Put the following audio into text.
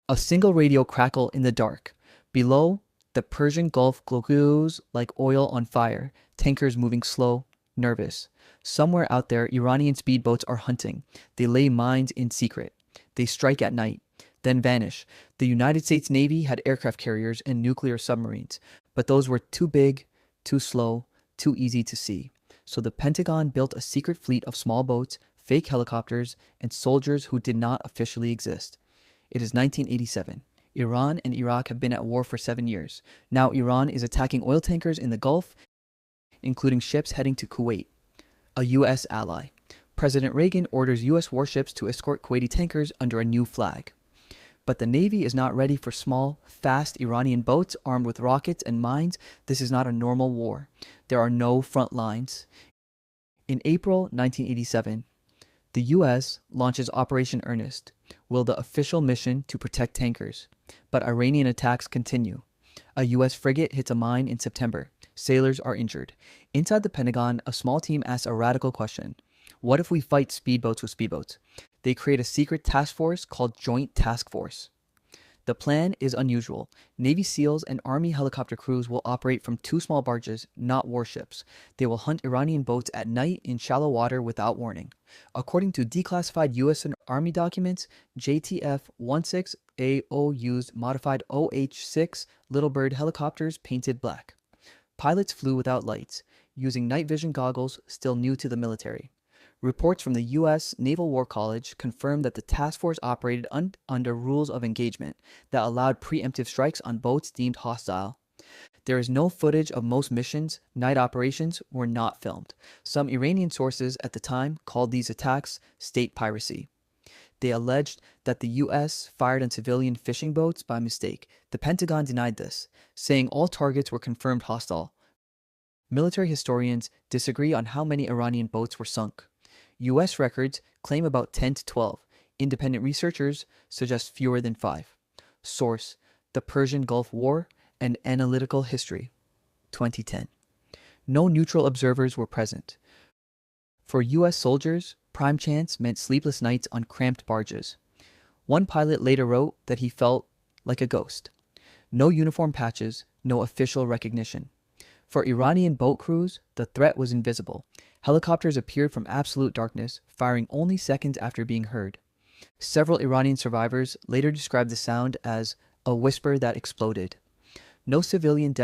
A single radio crackle in the dark. Below, the Persian Gulf glows like oil on fire, tankers moving slow, nervous. Somewhere out there, Iranian speedboats are hunting. They lay mines in secret. They strike at night, then vanish. The United States Navy had aircraft carriers and nuclear submarines, but those were too big, too slow, too easy to see. So the Pentagon built a secret fleet of small boats, fake helicopters, and soldiers who did not officially exist. It is 1987. Iran and Iraq have been at war for 7 years. Now Iran is attacking oil tankers in the Gulf, including ships heading to Kuwait, a U.S. ally. President Reagan orders U.S. warships to escort Kuwaiti tankers under a new flag. But the Navy is not ready for small, fast Iranian boats armed with rockets and mines. This is not a normal war. There are no front lines. In April 1987, the U.S. launches Operation Earnest, will the official mission to protect tankers. But Iranian attacks continue. A U.S. frigate hits a mine in September. Sailors are injured. Inside the Pentagon, a small team asks a radical question. What if we fight speedboats with speedboats? They create a secret task force called Joint Task Force. The plan is unusual. Navy SEALs and Army helicopter crews will operate from 2 small barges, not warships. They will hunt Iranian boats at night in shallow water without warning. According to declassified U.S. and Army documents, JTF-16AO used modified OH-6 Little Bird helicopters painted black. Pilots flew without lights, using night vision goggles still new to the military. Reports from the U.S. Naval War College confirmed that the task force operated under rules of engagement that allowed preemptive strikes on boats deemed hostile. There is no footage of most missions. Night operations were not filmed. Some Iranian sources at the time called these attacks state piracy. They alleged that the U.S. fired on civilian fishing boats by mistake. The Pentagon denied this, saying all targets were confirmed hostile. Military historians disagree on how many Iranian boats were sunk. U.S. records claim about 10 to 12. Independent researchers suggest fewer than 5. Source: The Persian Gulf War and Analytical History, 2010. No neutral observers were present. For U.S. soldiers, prime chance meant sleepless nights on cramped barges. One pilot later wrote that he felt like a ghost. No uniform patches, no official recognition. For Iranian boat crews, the threat was invisible. Helicopters appeared from absolute darkness, firing only seconds after being heard. Several Iranian survivors later described the sound as a whisper that exploded. No civilian deaths